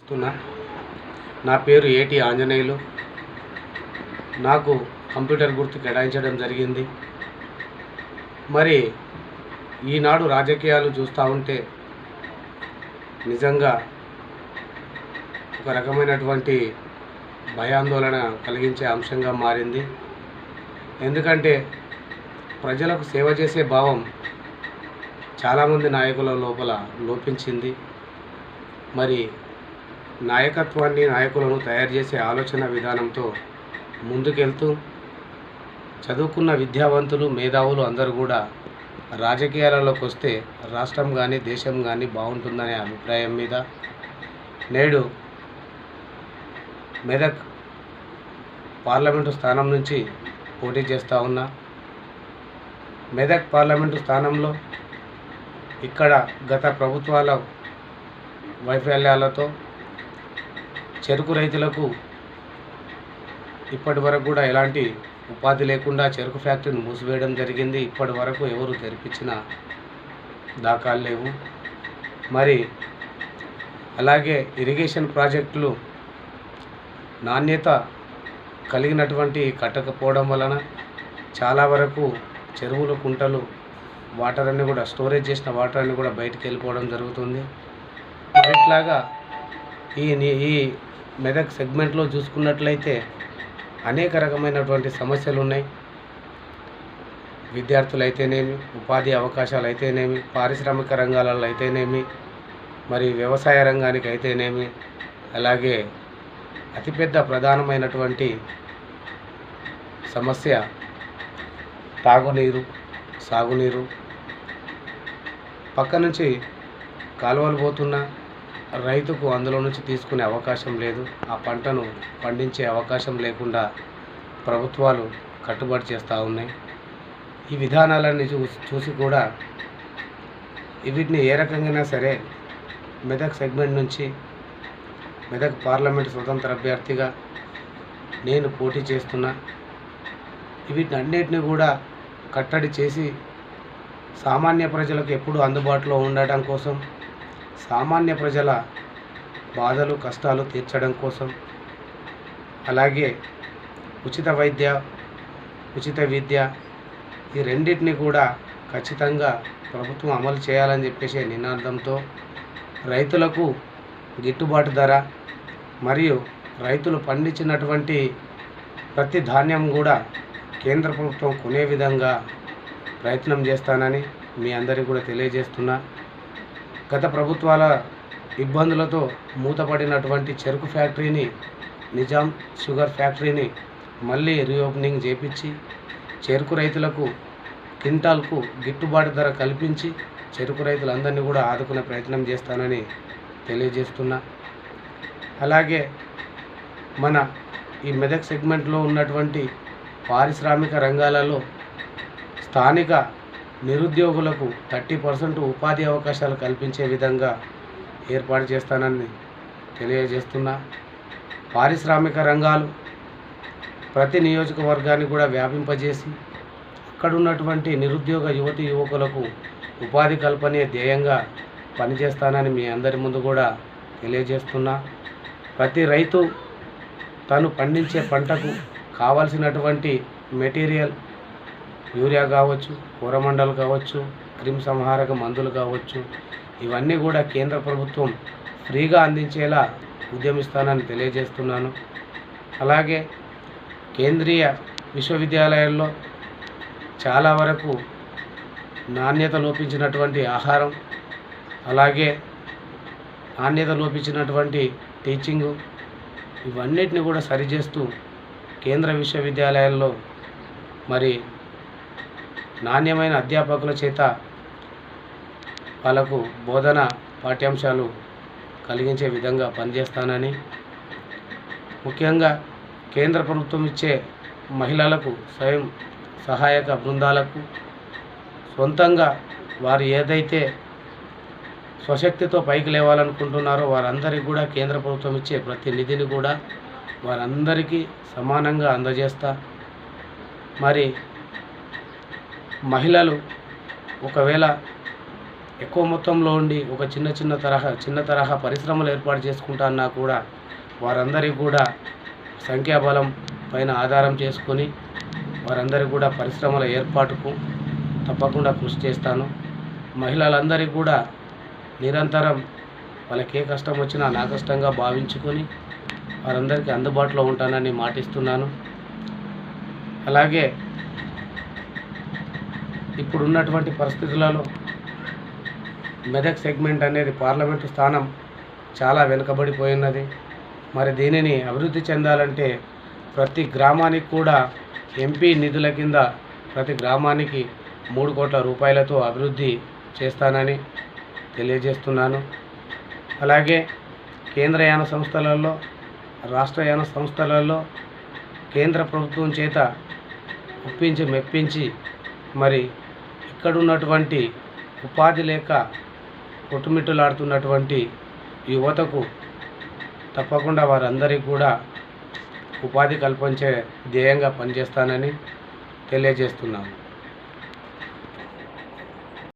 చేస్తున్నా. నా పేరు ఏటి ఆంజనేయులు. నాకు కంప్యూటర్ గుర్తు కేటాయించడం జరిగింది. మరి ఈనాడు రాజకీయాలు చూస్తూ ఉంటే నిజంగా ఒక రకమైనటువంటి భయాందోళన కలిగించే అంశంగా మారింది. ఎందుకంటే ప్రజలకు సేవ చేసే భావం చాలామంది నాయకుల లోపల లోపించింది. మరి నాయకులను తయారు చేసే ఆలోచన విధానంతో ముందుకెళ్తూ చదువుకున్న విద్యావంతులు, మేధావులు అందరూ కూడా రాజకీయాలలోకి వస్తే రాష్ట్రం కానీ దేశం కానీ బాగుంటుందనే అభిప్రాయం మీద నేడు మెదక్ పార్లమెంటు స్థానం నుంచి పోటీ చేస్తూ ఉన్నా. మెదక్ పార్లమెంటు స్థానంలో ఇక్కడ గత ప్రభుత్వాల వైఫల్యాలతో చెరుకు రైతులకు ఇప్పటి వరకు కూడా ఎలాంటి ఉపాధి లేకుండా చెరుకు ఫ్యాక్టరీని మూసివేయడం జరిగింది. ఇప్పటి వరకు ఎవరు తెరిపించిన దాఖలు లేవు. మరి అలాగే ఇరిగేషన్ ప్రాజెక్టులు నాణ్యత కలిగినటువంటి కట్టకపోవడం వలన చాలా వరకు చెరువులు, కుంటలు వాటర్ అన్నీ కూడా స్టోరేజ్ చేసిన వాటర్ అన్నీ కూడా బయటికి వెళ్ళిపోవడం జరుగుతుంది. మరి ఇట్లాగా ఈ మెదక్ సెగ్మెంట్లో చూసుకున్నట్లయితే అనేక రకమైనటువంటి సమస్యలు ఉన్నాయి. విద్యార్థులు అయితేనేమి, ఉపాధి అవకాశాలు అయితేనేమి, పారిశ్రామిక రంగాలలో అయితేనేమి, మరి వ్యవసాయ రంగానికి అయితేనేమి, అలాగే అతిపెద్ద ప్రధానమైనటువంటి సమస్య తాగునీరు, సాగునీరు. పక్క నుంచి కాలువలు పోతున్నా రైతుకు అందులో నుంచి తీసుకునే అవకాశం లేదు. ఆ పంటను పండించే అవకాశం లేకుండా ప్రభుత్వాలు కట్టుబడి చేస్తూ ఉన్నాయి. ఈ విధానాలన్నీ చూసి కూడా వీటిని ఏ రకంగా సరే మెదక్ సెగ్మెంట్ నుంచి మెదక్ పార్లమెంట్ స్వతంత్ర అభ్యర్థిగా నేను పోటీ చేస్తున్నా. వీటిని అన్నిటిని కూడా కట్టడి చేసి సామాన్య ప్రజలకు ఎప్పుడూ అందుబాటులో ఉండటం కోసం, సామాన్య ప్రజల బాధలు, కష్టాలు తీర్చడం కోసం, అలాగే ఉచిత వైద్య, ఉచిత విద్య ఈ రెండింటిని కూడా ఖచ్చితంగా ప్రభుత్వం అమలు చేయాలని చెప్పేసి నినాదంతో రైతులకు గిట్టుబాటు ధర మరియు రైతులు పండించినటువంటి ప్రతి ధాన్యం కూడా కేంద్ర ప్రభుత్వం కొనే విధంగా ప్రయత్నం చేస్తానని మీ అందరికీ కూడా తెలియజేస్తున్నా. గత ప్రభుత్వాల ఇబ్బందులతో మూతపడినటువంటి చెరుకు ఫ్యాక్టరీని, నిజాం షుగర్ ఫ్యాక్టరీని మళ్ళీ రీఓపెనింగ్ చేపించి చెరుకు రైతులకు క్వింటాల్కు గిట్టుబాటు ధర కల్పించి చెరుకు రైతులందరినీ కూడా ఆదుకునే ప్రయత్నం చేస్తానని తెలియజేస్తున్నా. అలాగే మన ఈ మెదక్ సెగ్మెంట్లో ఉన్నటువంటి పారిశ్రామిక రంగాలలో స్థానిక నిరుద్యోగులకు 30% ఉపాధి అవకాశాలు కల్పించే విధంగా ఏర్పాటు చేస్తానని తెలియజేస్తున్నా. పారిశ్రామిక రంగాలు ప్రతి నియోజకవర్గాన్ని కూడా వ్యాపింపజేసి అక్కడ ఉన్నటువంటి నిరుద్యోగ యువకులకు ఉపాధి కల్పనే ధ్యేయంగా పనిచేస్తానని మీ అందరి ముందు కూడా తెలియజేస్తున్నా. ప్రతి రైతు తను పండించే పంటకు కావలసినటువంటి మెటీరియల్, యూరియా కావచ్చు, కోరమండలు కావచ్చు, క్రిమి సంహారక మందులు కావచ్చు, ఇవన్నీ కూడా కేంద్ర ప్రభుత్వం ఫ్రీగా అందించేలా ఉద్యమిస్తానని తెలియజేస్తున్నాను. అలాగే కేంద్రీయ విశ్వవిద్యాలయాల్లో చాలా వరకు నాణ్యత లోపించినటువంటి ఆహారం, అలాగే నాణ్యత లోపించినటువంటి టీచింగు, ఇవన్నిటిని కూడా సరిచేస్తూ కేంద్ర విశ్వవిద్యాలయాల్లో మరి నాణ్యమైన అధ్యాపకుల చేత వాళ్ళకు బోధన పాఠ్యాంశాలు కలిగించే విధంగా పనిచేస్తానని, ముఖ్యంగా కేంద్ర ప్రభుత్వం ఇచ్చే మహిళలకు, స్వయం సహాయక బృందాలకు సొంతంగా వారు ఏదైతే స్వశక్తితో పైకి లేవాలనుకుంటున్నారో వారందరికీ కూడా కేంద్ర ప్రభుత్వం ఇచ్చే ప్రతి నిధిని కూడా వారందరికీ సమానంగా అందజేస్తా. మరి మహిళలు ఒకవేళ ఎక్కువ మొత్తంలో ఉండి ఒక చిన్న తరహా పరిశ్రమలు ఏర్పాటు చేసుకుంటా అన్నా కూడా వారందరికీ కూడా సంఖ్యాబలం పైన ఆధారం చేసుకొని వారందరికీ కూడా పరిశ్రమల ఏర్పాటుకు తప్పకుండా కృషి చేస్తాను. మహిళలందరికీ కూడా నిరంతరం వాళ్ళకి ఏ కష్టం వచ్చినా నా కష్టంగా భావించుకొని వారందరికీ అందుబాటులో ఉంటానని మాటిస్తున్నాను. అలాగే ఇప్పుడున్నటువంటి పరిస్థితులలో మెదక్ సెగ్మెంట్ అనేది పార్లమెంటు స్థానం చాలా వెనుకబడిపోయినది. మరి దీనిని అభివృద్ధి చెందాలంటే ప్రతి గ్రామానికి కూడా ఎంపీ నిధుల కింద ప్రతి గ్రామానికి 3 కోట్ల రూపాయలతో అభివృద్ధి చేస్తానని తెలియజేస్తున్నాను. అలాగే కేంద్ర యాన సంస్థలలో, రాష్ట్ర యాన సంస్థలలో కేంద్ర ప్రభుత్వం చేత ఒప్పించి మెప్పించి మరి ఇక్కడున్నటువంటి ఉపాధి లేక కొట్టుమిట్టులాడుతున్నటువంటి యువతకు తప్పకుండా వారందరికీ కూడా ఉపాధి కల్పించే ధ్యేయంగా పనిచేస్తానని తెలియజేస్తున్నాను.